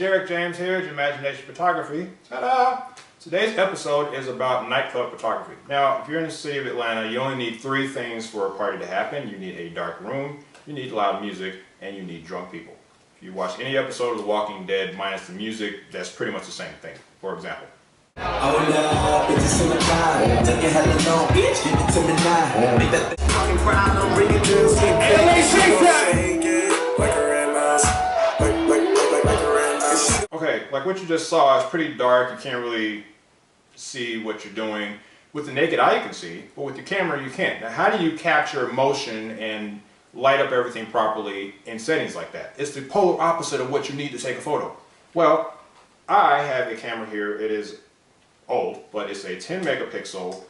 Jarek James here at Imagination Photography. Ta-da! Today's episode is about nightclub photography. Now, if you're in the city of Atlanta, you only need three things for a party to happen. You need a dark room, you need loud music, and you need drunk people. If you watch any episode of The Walking Dead minus the music, that's pretty much the same thing. For example. Oh no, it's in the time. Take a hella long, bitch. Give it to me now. Make that fucking problem, bring it to Okay, like what you just saw is pretty dark. You can't really see what you're doing. With the naked eye you can see, but with your camera you can't. Now how do you capture motion and light up everything properly in settings like that? It's the polar opposite of what you need to take a photo. Well, I have a camera here. It is old, but it's a 10 megapixel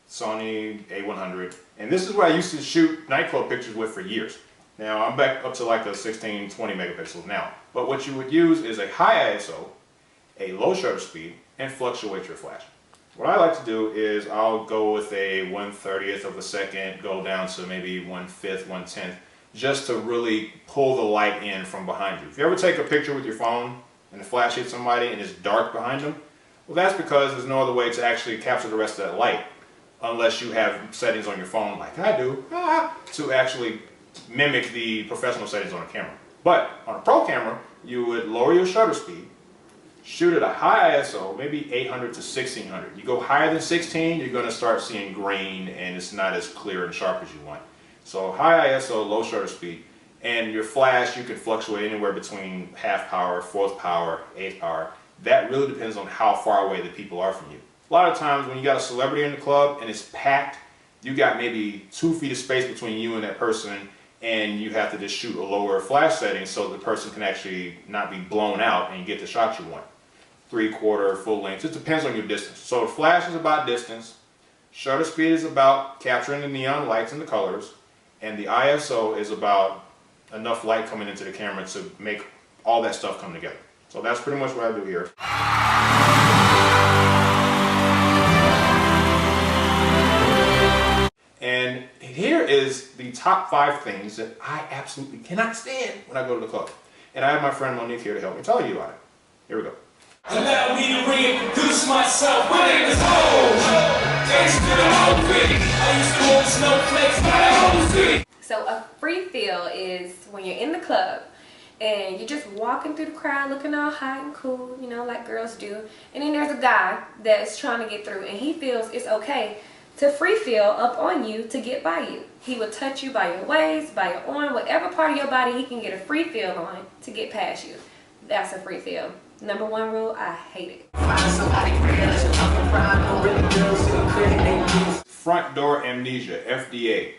Sony A100, and this is what I used to shoot nightclub pictures with for years. Now I'm back up to like the 16, 20 megapixels now. But what you would use is a high ISO, a low shutter speed, and fluctuate your flash. What I like to do is I'll go with a 1/30th of a second, go down to maybe 1/5, 1/10, just to really pull the light in from behind you. If you ever take a picture with your phone and the flash hits somebody and it's dark behind them, well, that's because there's no other way to actually capture the rest of that light unless you have settings on your phone like I do to actually mimic the professional settings on a camera. But on a pro camera, you would lower your shutter speed, shoot at a high ISO, maybe 800 to 1600. You go higher than 16, you're going to start seeing grain and it's not as clear and sharp as you want. So high ISO, low shutter speed, and your flash you can fluctuate anywhere between half power, fourth power, eighth power. That really depends on how far away the people are from you. A lot of times when you got a celebrity in the club and it's packed, you got maybe 2 feet of space between you and that person, and you have to just shoot a lower flash setting so the person can actually not be blown out and get the shot you want. 3/4, full length, it depends on your distance. So the flash is about distance, shutter speed is about capturing the neon lights and the colors, and the ISO is about enough light coming into the camera to make all that stuff come together. So that's pretty much what I do here. And here is the top 5 things that I absolutely cannot stand when I go to the club. And I have my friend Monique here to help me tell you about it. Here we go. Allow me to reintroduce myself. My name is Thanks to the whole creek. I used to hold snowflakes by the whole street. So a free feel is when you're in the club and you're just walking through the crowd looking all hot and cool, you know, like girls do. And then there's a guy that's trying to get through and he feels it's okay to free feel up on you to get by you. He will touch you by your waist, by your arm, whatever part of your body he can get a free feel on to get past you. That's a free feel. Number 1 rule, I hate it. Front door amnesia, FDA.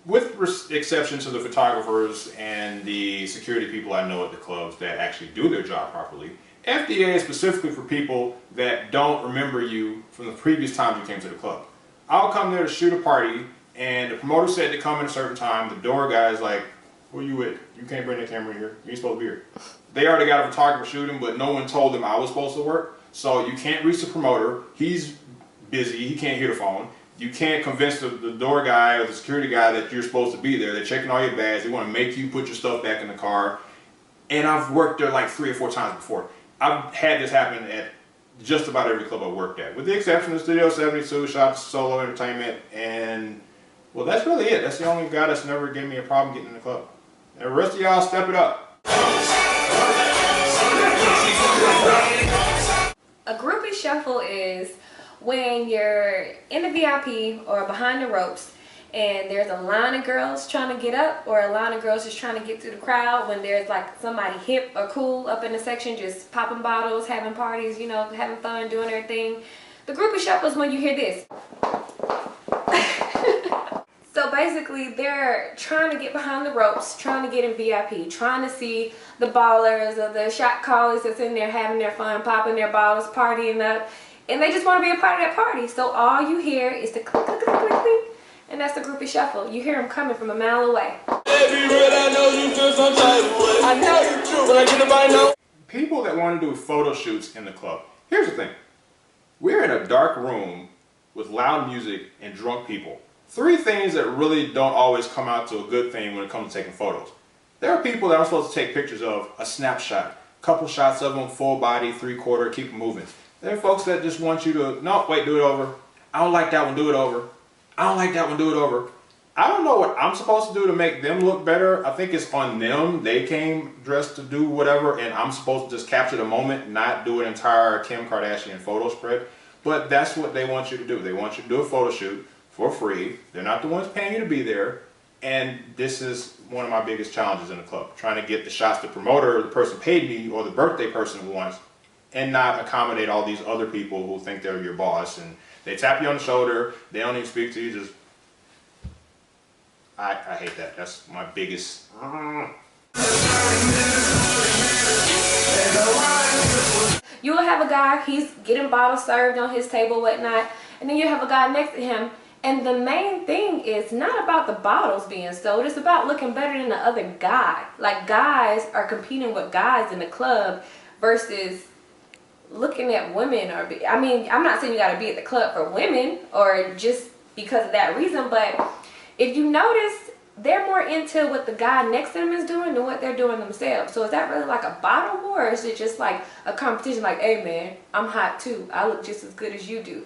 With exception to the photographers and the security people I know at the clubs that actually do their job properly, FDA is specifically for people that don't remember you from the previous time you came to the club. I'll come there to shoot a party and the promoter said to come at a certain time. The door guy's like, who are you with? You can't bring the camera here. You ain't supposed to be here. They already got a photographer shooting, but no one told them I was supposed to work. So you can't reach the promoter. He's busy. He can't hear the phone. You can't convince the door guy or the security guy that you're supposed to be there. They're checking all your bags. They want to make you put your stuff back in the car. And I've worked there like 3 or 4 times before. I've had this happen at just about every club I've worked at, with the exception of Studio 72, Shop Solo Entertainment, and well, that's really it. That's the only guy that's never given me a problem getting in the club. And the rest of y'all, step it up. A groupie shuffle is when you're in the VIP or behind the ropes and there's a line of girls trying to get up or a line of girls just trying to get through the crowd, when there's like somebody hip or cool up in the section just popping bottles, having parties, you know, having fun, doing their thing. The groupie shuffle is when you hear this. So basically they're trying to get behind the ropes, trying to get in VIP, trying to see the ballers or the shot callers that's in there having their fun, popping their bottles, partying up, and they just want to be a part of that party. So all you hear is the click, click, click, click, click, and that's the groupie shuffle. You hear them coming from a mile away. People that want to do photo shoots in the club. Here's the thing. We're in a dark room with loud music and drunk people. 3 things that really don't always come out to a good thing when it comes to taking photos. There are people that I'm supposed to take pictures of a snapshot couple shots of them, full body, 3/4, keep them moving. There are folks that just want you to, no, wait, do it over. I don't like that one, do it over. I don't like that one, do it over. I don't know what I'm supposed to do to make them look better. I think it's on them. They came dressed to do whatever, and I'm supposed to just capture the moment, not do an entire Kim Kardashian photo spread. But that's what they want you to do. They want you to do a photo shoot for free. They're not the ones paying you to be there. And this is one of my biggest challenges in the club, trying to get the shots the promoter, the person paid me, or the birthday person wants, and not accommodate all these other people who think they're your boss. And they tap you on the shoulder. They don't even speak to you. Just I hate that. That's my biggest. You will have a guy, he's getting bottles served on his table, whatnot, and then you have a guy next to him, and the main thing is not about the bottles being sold, it's about looking better than the other guy. Like, guys are competing with guys in the club versus looking at women. Or I mean, I'm not saying you got to be at the club for women or just because of that reason, but if you notice, they're more into what the guy next to them is doing than what they're doing themselves. So is that really like a bottle war, or is it just like a competition, like, hey man, I'm hot too, I look just as good as you do?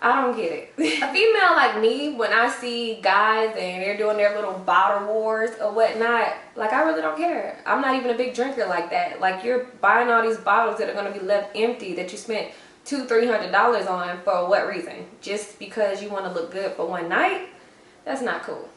I don't get it. A female like me, when I see guys and they're doing their little bottle wars or whatnot, like, I really don't care. I'm not even a big drinker like that. Like, you're buying all these bottles that are going to be left empty that you spent $200-300 on for what reason? Just because you want to look good for one night? That's not cool.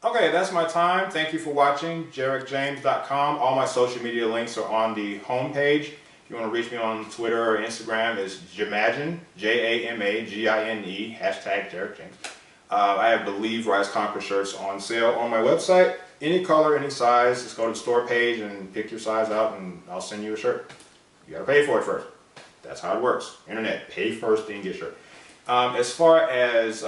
Okay, that's my time. Thank you for watching. JarekJames.com. All my social media links are on the homepage. If you want to reach me on Twitter or Instagram, it's Jamagine, Jamagine, hashtag Jarek James. I have the Leave Rise Conquer shirts on sale on my website. Any color, any size. Just go to the store page and pick your size out and I'll send you a shirt. You gotta pay for it first. That's how it works. Internet, pay first, then get a shirt. As far as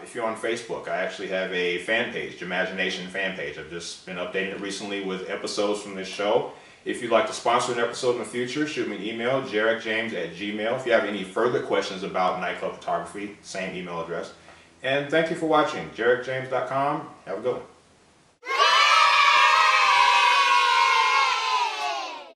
if you're on Facebook, I actually have a fan page, Jamagination fan page. I've just been updating it recently with episodes from this show. If you'd like to sponsor an episode in the future, shoot me an email, jarekjames@gmail. If you have any further questions about nightclub photography, same email address. And thank you for watching. JarekJames.com. Have a good one.